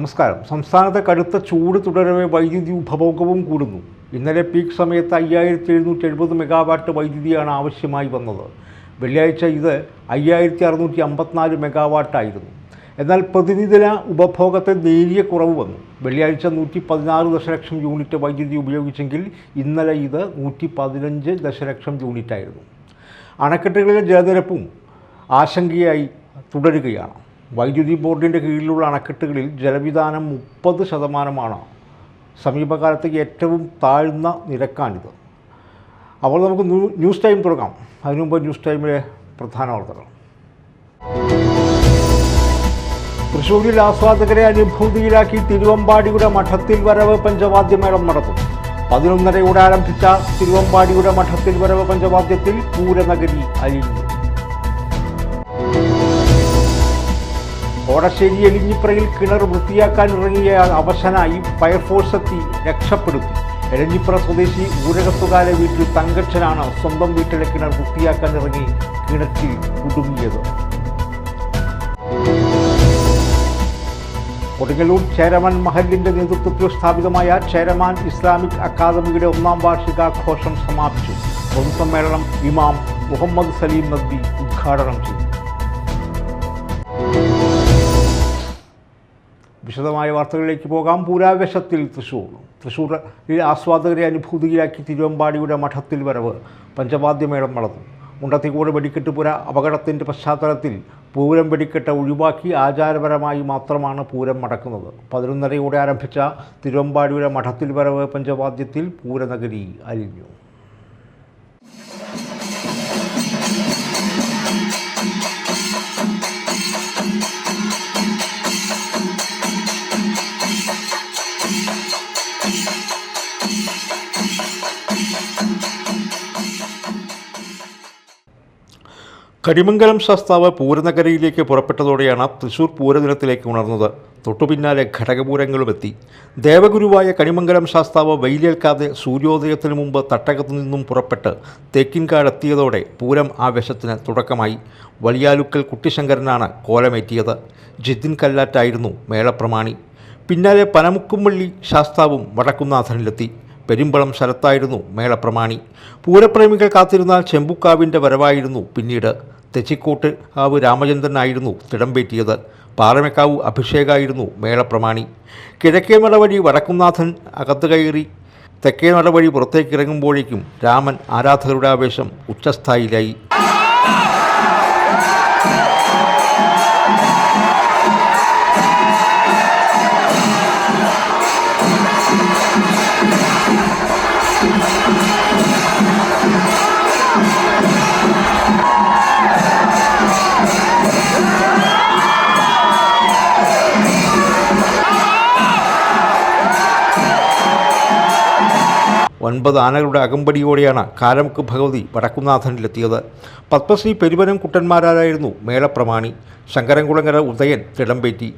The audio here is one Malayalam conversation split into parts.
നമസ്കാരം. സംസ്ഥാനത്തെ കടുത്ത ചൂട് തുടരവെ വൈദ്യുതി ഉപഭോഗവും കൂടുന്നു. ഇന്നലെ പീക്ക് സമയത്ത് 5770 മെഗാവാട്ട് വൈദ്യുതിയാണ് ആവശ്യമായി വന്നത്. വെള്ളിയാഴ്ച ഇത് 5654 മെഗാവാട്ടായിരുന്നു. എന്നാൽ പ്രതിദിന ഉപഭോഗത്തെ നേരിയ കുറവ് വന്നു. വെള്ളിയാഴ്ച 116 ദശലക്ഷം യൂണിറ്റ് വൈദ്യുതി ഉപയോഗിച്ചെങ്കിൽ ഇന്നലെ ഇത് 115 ദശലക്ഷം യൂണിറ്റായിരുന്നു. അണക്കെട്ടുകളിലെ ജലനിരപ്പും ആശങ്കയായി തുടരുകയാണ്. വൈദ്യുതി ബോർഡിൻ്റെ കീഴിലുള്ള അണക്കെട്ടുകളിൽ ജലവിധാനം 30%. സമീപകാലത്ത് ഏറ്റവും താഴ്ന്ന നിരക്കാണിത്. അപ്പോൾ നമുക്ക് ന്യൂസ് ടൈം തുടങ്ങാം. അതിനു മുമ്പ് ന്യൂസ് ടൈമിലെ പ്രധാന വാർത്തകൾ. തൃശ്ശൂരിൽ ആസ്വാദകരെ അനുഭൂതിയിലാക്കി തിരുവമ്പാടിയുടെ മഠത്തിൽ വരവ് പഞ്ചവാദ്യമേളം നടത്തും. 11:30 ആരംഭിച്ച തിരുവമ്പാടിയുടെ മഠത്തിൽ വരവ് പഞ്ചവാദ്യത്തിൽ പൂരനഗരി അലിഞ്ഞു. കോടശ്ശേരി എലിഞ്ഞിപ്രയിൽ കിണർ വൃത്തിയാക്കാൻ ഇറങ്ങിയയാൾ അവശനായി ഫയർഫോഴ്സ് എത്തി രക്ഷപ്പെടുത്തി. എലിഞ്ഞിപ്ര സ്വദേശി ഊരകത്തുകാരെ വീട്ടിൽ തങ്കച്ചനാണ് സ്വന്തം വീട്ടിലെ കിണർ വൃത്തിയാക്കാൻ ഇറങ്ങി കിണറ്റിൽ കുടുങ്ങിയത്. കൊടുങ്ങല്ലൂർ ചേരമാൻ മഹലിൻ്റെ നേതൃത്വത്തിൽ സ്ഥാപിതമായ ചേരമാൻ ഇസ്ലാമിക് അക്കാദമിയുടെ 1ാം വാർഷികാഘോഷം സമാപിച്ചു. പൊതുസമ്മേളനം ഇമാം മുഹമ്മദ് സലീം നദ്വി ഉദ്ഘാടനം ചെയ്തു. വിശദമായ വാർത്തകളിലേക്ക് പോകാം. പൂരാവേശത്തിൽ തൃശ്ശൂരിൽ ആസ്വാദകരെ അനുഭൂതിയിലാക്കി തിരുവമ്പാടിയുടെ മഠത്തിൽ വരവ് പഞ്ചവാദ്യമേളം നടന്നു. മുണ്ടത്തിക്കോട് വെടിക്കെട്ടുപുര അപകടത്തിൻ്റെ പശ്ചാത്തലത്തിൽ പൂരം വെടിക്കെട്ട് ഒഴിവാക്കി ആചാരപരമായി മാത്രമാണ് പൂരം നടക്കുന്നത്. 11:30 ആരംഭിച്ച തിരുവമ്പാടിയുടെ മഠത്തിൽ വരവ് പഞ്ചവാദ്യത്തിൽ പൂരനഗരി അലിഞ്ഞു. കരിമംഗലം ശാസ്താവ് പൂരനഗരിയിലേക്ക് പുറപ്പെട്ടതോടെയാണ് തൃശ്ശൂർ പൂരദിനത്തിലേക്ക് ഉണർന്നത്. തൊട്ടുപിന്നാലെ ഘടകപൂരങ്ങളും എത്തി. ദേവഗുരുവായ കണിമംഗലം ശാസ്താവ് വെയിലേൽക്കാതെ സൂര്യോദയത്തിനു മുമ്പ് തട്ടകത്തു നിന്നും പുറപ്പെട്ട് തേക്കിൻകാടെത്തിയതോടെ പൂരം ആവേശത്തിന് തുടക്കമായി. വലിയാലുക്കൽ കുട്ടിശങ്കരനാണ് കോലമേറ്റിയത്. ജിതിൻ കല്ലാറ്റായിരുന്നു മേളപ്രമാണി. പിന്നാലെ പനമുക്കുംവള്ളി ശാസ്താവും വടക്കുന്നാഥനിലെത്തി. പെരുമ്പളം ശരത്തായിരുന്നു മേളപ്രമാണി. പൂരപ്രേമികൾ കാത്തിരുന്നാൽ ചെമ്പുക്കാവിൻ്റെ വരവായിരുന്നു പിന്നീട്. തെച്ചിക്കോട്ട് കാവ് രാമചന്ദ്രനായിരുന്നു തിടമ്പേറ്റിയത്. പാറമേക്കാവ് അഭിഷേകായിരുന്നു മേളപ്രമാണി. കിഴക്കേ നടവഴി വടക്കുന്നാഥൻ അകത്ത് കയറി തെക്കേ നടവഴി പുറത്തേക്കിറങ്ങുമ്പോഴേക്കും രാമൻ ആരാധകരുടെ ആവേശം ഉച്ചസ്ഥായിലായി. ഒൻപത് ആനകളുടെ അകമ്പടിയോടെയാണ് കാരമുക്ക് ഭഗവതി വടക്കുന്നാഥനിലെത്തിയത്. പത്മശ്രീ പെരുവനം കുട്ടന്മാരായിരുന്നു മേളപ്രമാണി. ശങ്കരൻകുളങ്ങര ഉദയൻ തിടമ്പേറ്റി.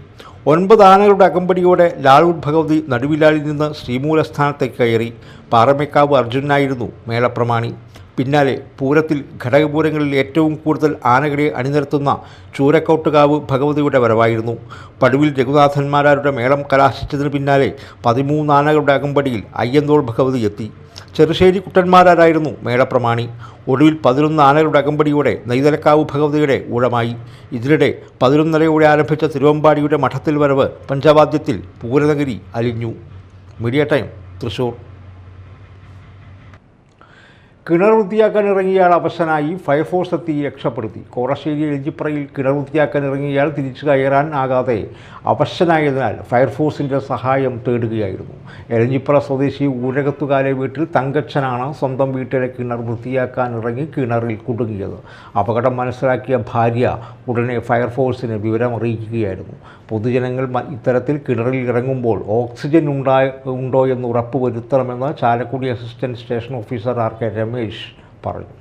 9 ആനകളുടെ അകമ്പടിയോടെ ലാളൂർ ഭഗവതി നടുവിലാലിൽ നിന്ന് ശ്രീമൂലസ്ഥാനത്തേക്ക് കയറി. പാറമേക്കാവ് അർജുനായിരുന്നു മേളപ്രമാണി. പിന്നാലെ പൂരത്തിൽ ഘടകപൂരങ്ങളിൽ ഏറ്റവും കൂടുതൽ ആനകളെ അണിനിരത്തുന്ന ചൂരക്കോട്ടുകാവ് ഭഗവതിയുടെ വരവായിരുന്നു. പടുവിൽ രഘുനാഥന്മാരുടെ മേളം കലാശിച്ചതിന് പിന്നാലെ 13 ആനകളുടെ അകമ്പടിയിൽ അയ്യന്തോൾ ഭഗവതി എത്തി. ചെറുശ്ശേരി കുട്ടന്മാരായിരുന്നു മേളപ്രമാണി. ഒടുവിൽ 11 ആനകളുടെ അകമ്പടിയോടെ നെയ്തലക്കാവ് ഭഗവതിയുടെ ഊഴമായി. ഇതിനിടെ 11:30 ആരംഭിച്ച തിരുവമ്പാടിയുടെ മഠത്തിൽ വരവ് പഞ്ചവാദ്യത്തിൽ പൂരനഗരി അലിഞ്ഞു. Media time, Thrissur. കിണർ വൃത്തിയാക്കാൻ ഇറങ്ങിയയാൾ അവശനായി ഫയർഫോഴ്സ് എത്തി രക്ഷപ്പെടുത്തി. കോടശ്ശേരി എലിഞ്ഞിപ്രയിൽ കിണർ വൃത്തിയാക്കാൻ ഇറങ്ങിയയാൾ തിരിച്ചു കയറാൻ ആകാതെ അവശനായതിനാൽ ഫയർഫോഴ്സിൻ്റെ സഹായം തേടുകയായിരുന്നു. എലിഞ്ഞിപ്ര സ്വദേശി ഊരകത്തുകാരെ വീട്ടിൽ തങ്കച്ചനാണ് സ്വന്തം വീട്ടിലെ കിണർ വൃത്തിയാക്കാൻ ഇറങ്ങി കിണറിൽ കുടുങ്ങിയത്. അപകടം മനസ്സിലാക്കിയ ഭാര്യ ഉടനെ ഫയർഫോഴ്സിനെ വിവരം അറിയിക്കുകയായിരുന്നു. പൊതുജനങ്ങൾ ഇത്തരത്തിൽ കിണറിൽ ഇറങ്ങുമ്പോൾ ഓക്സിജൻ ഉണ്ടോ എന്ന് ഉറപ്പുവരുത്തണമെന്ന് Chalakudy assistant station officer RK Ramesh പറഞ്ഞു.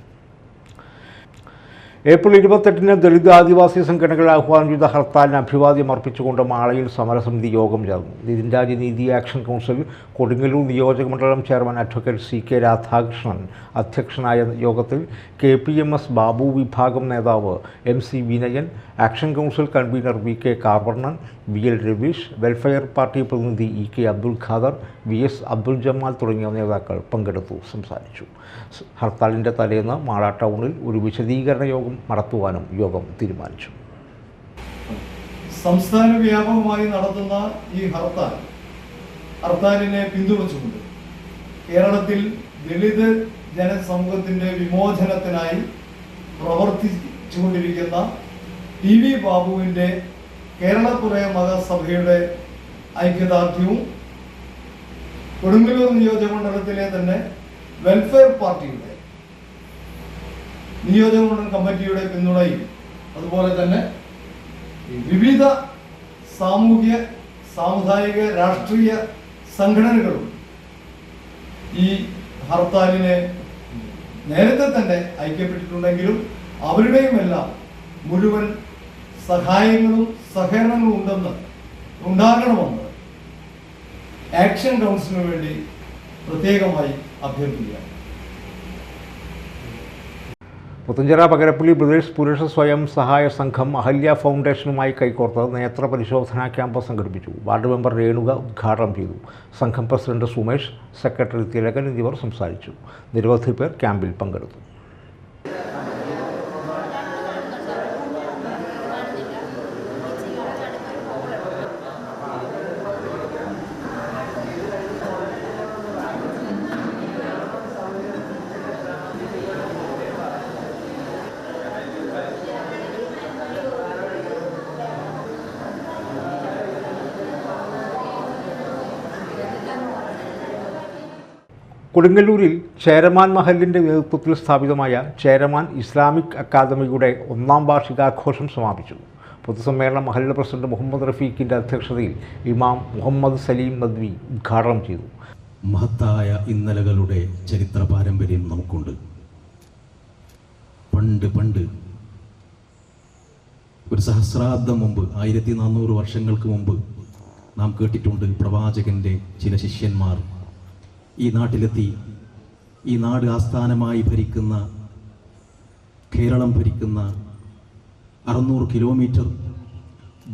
ഏപ്രിൽ 28-ന് ദളിത് ആദിവാസി സംഘടനകൾ ആഹ്വാനം ചെയ്ത ഹർത്താലിന് അഭിവാദ്യം അർപ്പിച്ചുകൊണ്ട് മാളയിൽ സമരസമിതി യോഗം ചേർന്നു. നിതിൻ രാജ് നീതി ആക്ഷൻ കൗൺസിൽ കൊടുങ്ങല്ലൂർ നിയോജകമണ്ഡലം ചെയർമാൻ അഡ്വക്കേറ്റ് CK രാധാകൃഷ്ണൻ അധ്യക്ഷനായ യോഗത്തിൽ KPMS ബാബു വിഭാഗം നേതാവ് MC Vinayan, action council convener VK Karvarnan, VL Ravish, welfare party പ്രതിനിധി EK അബ്ദുൽ ഖാദർ, VS അബ്ദുൽ ജമാൽ തുടങ്ങിയ നേതാക്കൾ പങ്കെടുത്തു സംസാരിച്ചു. ഹർത്താലിൻ്റെ തലേന്ന് മാള ടൗണിൽ ഒരു വിശദീകരണ യോഗം നടത്തുവാനും യോഗം തീരുമാനിച്ചു. സംസ്ഥാന വ്യാപകമായി നടത്തുന്ന ഈ ഹർത്താലിനെ പിന്തുണച്ചുകൊണ്ട് കേരളത്തിൽ ദളിത് ജനസമൂഹത്തിന്റെ വിമോചനത്തിനായി പ്രവർത്തിച്ചുകൊണ്ടിരിക്കുന്ന TV ബാബുവിന്റെ കേരളപുര മതസഭയുടെ ഐക്യദാർഢ്യവും കൊടുങ്ങല്ലൂർ നിയോജകമണ്ഡലത്തിലെ തന്നെ വെൽഫെയർ പാർട്ടിയുടെ നിയോജകമണ്ഡലം കമ്മിറ്റിയുടെ പിന്തുണയും അതുപോലെ തന്നെ വിവിധ സാമുദായിക രാഷ്ട്രീയ സംഘടനകളും ഈ ഹർത്താലിനെ നേരത്തെ തന്നെ ഐക്യപ്പെട്ടിട്ടുണ്ടെങ്കിലും അവരുടെയുമെല്ലാം മുഴുവൻ സഹായങ്ങളും സഹകരണങ്ങളും ഉണ്ടാകണമെന്ന് ആക്ഷൻ കൗൺസിലിന് വേണ്ടി പ്രത്യേകമായി അഭ്യർത്ഥിക്കുക. പുത്തഞ്ചിറ പകരപ്പള്ളി ബ്രദേഴ്സ് പുരുഷ സ്വയം സഹായ സംഘം അഹല്യ ഫൗണ്ടേഷനുമായി കൈകോർത്ത് നേത്ര പരിശോധനാ ക്യാമ്പ് സംഘടിപ്പിച്ചു. വാർഡ് മെമ്പർ രേണുക ഉദ്ഘാടനം ചെയ്തു. സംഘം പ്രസിഡന്റ് സുമേഷ്, സെക്രട്ടറി തിലകൻ എന്നിവർ സംസാരിച്ചു. നിരവധി പേർ ക്യാമ്പിൽ പങ്കെടുത്തു. കൊടുങ്ങല്ലൂരിൽ ചേരമാൻ മഹലിൻ്റെ നേതൃത്വത്തിൽ സ്ഥാപിതമായ ചേരമാൻ ഇസ്ലാമിക് അക്കാദമിയുടെ 1ാം വാർഷികാഘോഷം സമാപിച്ചു. പൊതുസമ്മേളനം മഹല്ല് പ്രസിഡന്റ് മുഹമ്മദ് റഫീഖിൻ്റെ അധ്യക്ഷതയിൽ ഇമാം മുഹമ്മദ് സലീം നദ്വി ഉദ്ഘാടനം ചെയ്തു. മഹത്തായ ഇന്നലകളുടെ ചരിത്ര പാരമ്പര്യം നമുക്കുണ്ട്. പണ്ട് ഒരു സഹസ്രാബ്ദം മുമ്പ്, 1400 വർഷങ്ങൾക്ക് മുമ്പ് നാം കേട്ടിട്ടുണ്ട്, പ്രവാചകന്റെ ചില ശിഷ്യന്മാർ ഈ നാട്ടിലെത്തി. ഈ നാട് ആസ്ഥാനമായി ഭരിക്കുന്ന, കേരളം ഭരിക്കുന്ന 600 കിലോമീറ്റർ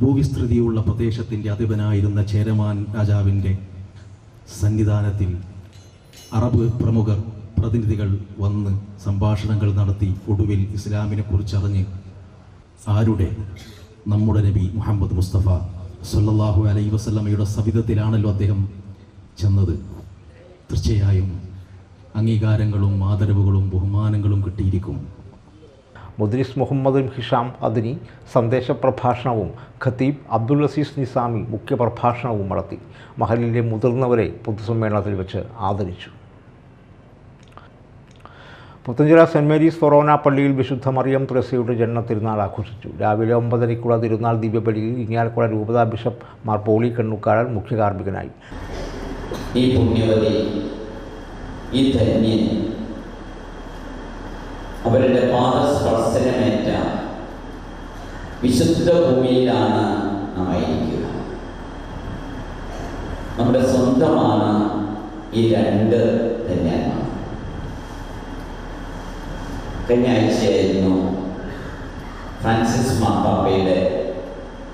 ഭൂവിസ്തൃതിയുള്ള പ്രദേശത്തിൻ്റെ അധിപനായിരുന്ന ചേരമാൻ രാജാവിൻ്റെ സന്നിധാനത്തിൽ അറബ് പ്രമുഖർ പ്രതിനിധികൾ വന്ന് സംഭാഷണങ്ങൾ നടത്തി. ഒടുവിൽ ഇസ്ലാമിനെ കുറിച്ചറിഞ്ഞ് നമ്മുടെ നബി മുഹമ്മദ് മുസ്തഫ സല്ലല്ലാഹു അലൈഹി വസല്ലമയുടെ സവിധത്തിലാണല്ലോ അദ്ദേഹം ചെന്നത്. തീർച്ചയായും അംഗീകാരങ്ങളും ആദരവുകളും ബഹുമാനങ്ങളും കിട്ടിയിരിക്കും. മുദ്രിസ് മുഹമ്മദ് ഹിഷാം അദ്നി സന്ദേശ പ്രഭാഷണവും ഖത്തീബ് അബ്ദുൽ അസീസ് നിസാമി മുഖ്യപ്രഭാഷണവും നടത്തി. മഹലിലെ മുതിർന്നവരെ പൊതുസമ്മേളനത്തിൽ വെച്ച് ആദരിച്ചു. പുത്തഞ്ചിറ സെൻറ് മേരീസ് ഫൊറോന പള്ളിയിൽ വിശുദ്ധ മറിയം ത്രേസ്യയുടെ ജന്മ തിരുനാൾ ആഘോഷിച്ചു. രാവിലെ 9:30 തിരുനാൾ ദിവ്യബലിയിൽ ഇരിങ്ങാലക്കുട രൂപതാ ബിഷപ്പ് മാർ പോളി കണ്ണൂക്കാരൻ മുഖ്യ കാർമ്മികനായി. ഈ പുണ്യവതി, ഈ ധന്യൻ, അവരുടെ പാദസ്പർശനമേറ്റ വിശുദ്ധ ഭൂമിയിലാണ് നാം ആയിരിക്കുക. നമ്മുടെ സ്വന്തമാണ് ഈ 2 ധന്യന്മാർ. കഴിഞ്ഞ ആഴ്ചയായിരുന്നു ഫ്രാൻസിസ് മാർപ്പാപ്പയുടെ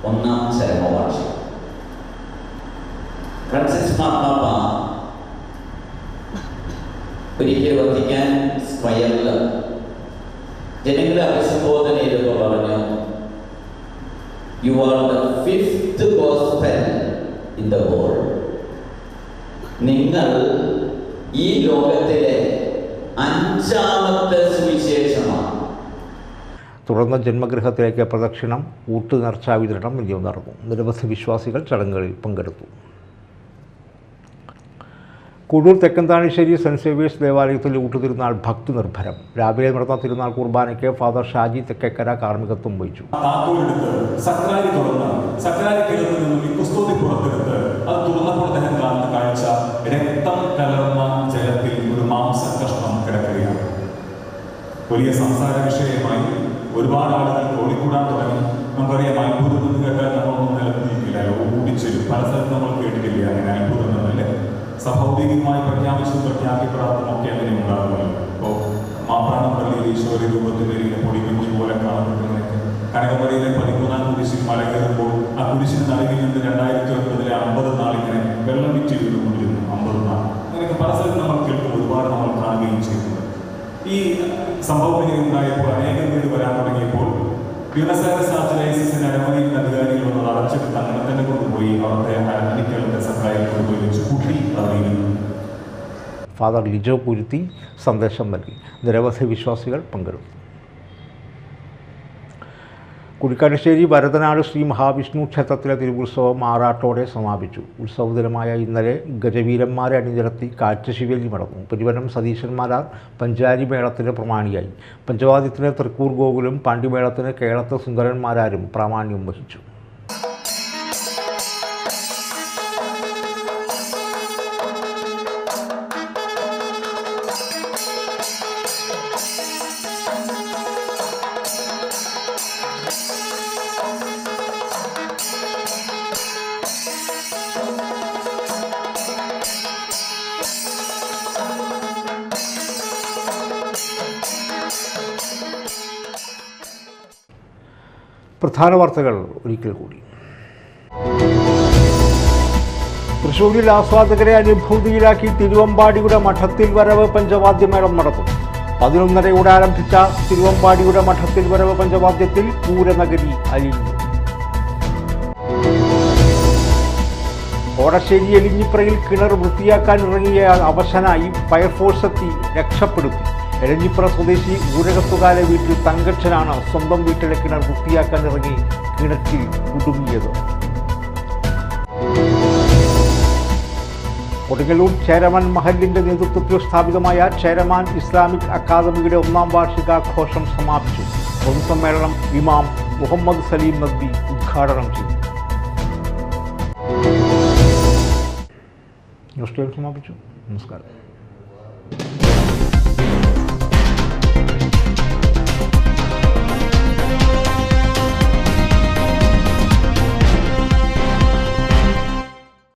1ാം ചരമവാർഷികം. ഫ്രാൻസിസ് മാർപ്പാപ്പ ഒരിക്കൽ വത്തിക്കാൻ സ്ക്വയറിൽ ജനങ്ങളെ അഭിസംബോധന ചെയ്തപ്പോൾ പറഞ്ഞു, you are the 5th gospel in the world. നിങ്ങൾ ഈ ലോകത്തിലെ 5ാമത്തെ സുവിശേഷമാണ്. തുടർന്ന് ജന്മഗൃഹത്തിലേക്ക് പ്രദക്ഷിണം, ഊട്ടുനേർച്ച വിതരണം എന്നിവ നടന്നു. നിരവധി വിശ്വാസികൾ ചടങ്ങുകളിൽ പങ്കെടുത്തു. കൂടൂർ തെക്കന്താണിശ്ശേരി സെൻറ് സേവിയേഴ്സ് ദേവാലയത്തിൽ ഊട്ടുതിരുനാൾ ഭക്തി നിർഭരം. രാവിലെ നടന്ന തിരുനാൾ കുർബാനയ്ക്ക് ഫാദർ ഷാജി തെക്കേക്കര കാർമ്മികത്വം വഹിച്ചു. വലിയ സംസാര വിഷയമായി ഒരുപാട് ആളുകൾ ഓടിക്കൂടാൻ തുടങ്ങി. നമുക്കറിയാം, അത്ഭുതം എന്ന് കേട്ടാൽ നമ്മളൊന്നും നിലനിൽക്കില്ല, ഓടിച്ചൊരു പല സ്ഥലത്ത് നമ്മൾ കേട്ടിട്ടില്ല അങ്ങനെ അത്ഭുതം എന്നല്ലേ. സ്വാഭാവികമായി പ്രഖ്യാപിച്ചും പ്രഖ്യാപിക്കപ്പെടാത്തതും ഒക്കെ അങ്ങനെ ഉണ്ടാകുമല്ലോ. ഇപ്പോൾ മാപ്രാണം പള്ളിയിൽ ഈശോയുടെ രൂപത്തിൽ പൊടിക്കുഞ്ഞു പോലെ കാണപ്പെടുന്നതൊക്കെ കനകമരയിലെ 13-ാം കുരിശിൽ മല കയറുമ്പോൾ ആ കുരിശിന് നടുവിൽ നിന്ന് 2009 50 നാളിങ്ങനെ വെള്ളം വിറ്റ് വീടുകൊണ്ടിരുന്നു. 50 നാൾ അങ്ങനെയൊക്കെ പല സ്ഥലത്ത് നമ്മൾ കേൾക്കും, ഒരുപാട് നമ്മൾ കാണുകയും ചെയ്യുന്നത്. ഈ സംഭവം ഇങ്ങനെ ഉണ്ടായപ്പോൾ അനേകം പേര് വരാൻ തുടങ്ങിയപ്പോൾ ബ്യൂണസ് ഐറസ് ആർച്ച്ഡയസിന്റെ അനുമതിയുടെ അധികാരികളൊന്നും അടച്ചെടുത്ത് അങ്ങനെ തന്നെ കൊണ്ടുപോയി അവരുടെ അനിക്കലിന്റെ സപ്ലൈയിൽ കൊണ്ടുപോയി വെച്ച് കൂട്ടി അറിയുന്നു. ഫാദർ ലിജോ പുരുത്തി സന്ദേശം നൽകി. നിരവധി വിശ്വാസികൾ പങ്കെടുത്തു. കുഴിക്കാട്ടുശ്ശേരി വരതനാട് ശ്രീ മഹാവിഷ്ണു ക്ഷേത്രത്തിലെ തിരുവുത്സവം ആറാട്ടോടെ സമാപിച്ചു. ഉത്സവ ദിനമായ ഇന്നലെ ഗജവീരന്മാരെ അണിനിരത്തി കാഴ്ചശിവേലി നടന്നു. പെരുവനം സതീശന്മാരാർ പഞ്ചാരി മേളത്തിന് പ്രമാണിയായി. പഞ്ചവാദ്യത്തിന് തൃക്കൂർ ഗോകുലും പാണ്ഡിമേളത്തിന് കേളത്ത് സുന്ദരന്മാരാരും പ്രാമാണ്യം വഹിച്ചു. പ്രധാന വാർത്തകൾ ഒരിക്കൽ കൂടി. തൃശ്ശൂരിൽ ആസ്വാദകരെ അനുഭൂതിയിലാക്കി തിരുവമ്പാടിയുടെ മഠത്തിൽ വരവ് പഞ്ചവാദ്യമേളം നടത്തും. 11:30 ആരംഭിച്ച തിരുവമ്പാടിയുടെ മഠത്തിൽ വരവ് പഞ്ചവാദ്യത്തിൽ പൂരനഗരി അലിഞ്ഞു. ഓടശ്ശേരി എലിഞ്ഞിപ്രയിൽ കിണർ വൃത്തിയാക്കാൻ ഇറങ്ങിയ അവശനായി ഫയർഫോഴ്സ് എത്തി രക്ഷപ്പെടുത്തി. എലഞ്ഞിപ്ര സ്വദേശി ഊരകത്തുകാലെ വീട്ടിൽ തങ്കച്ചനാണ് സ്വന്തം വീട്ടിലെ കിണർ വൃത്തിയാക്കാൻ ഇറങ്ങി കിണറ്റിൽ കുടുങ്ങിയത്. കൊടുങ്ങല്ലൂർ ചേരമാൻ മഹലിന്റെ നേതൃത്വത്തിൽ സ്ഥാപിതമായ ചേരമാൻ ഇസ്ലാമിക് അക്കാദമിയുടെ 1ാം വാർഷികാഘോഷം സമാപിച്ചു. പൊതുസമ്മേളനം ഇമാം മുഹമ്മദ് സലീം നദ്വി ഉദ്ഘാടനം ചെയ്തു. ന്യൂസ് ടൈം സമാപിച്ചു. നമസ്കാരം.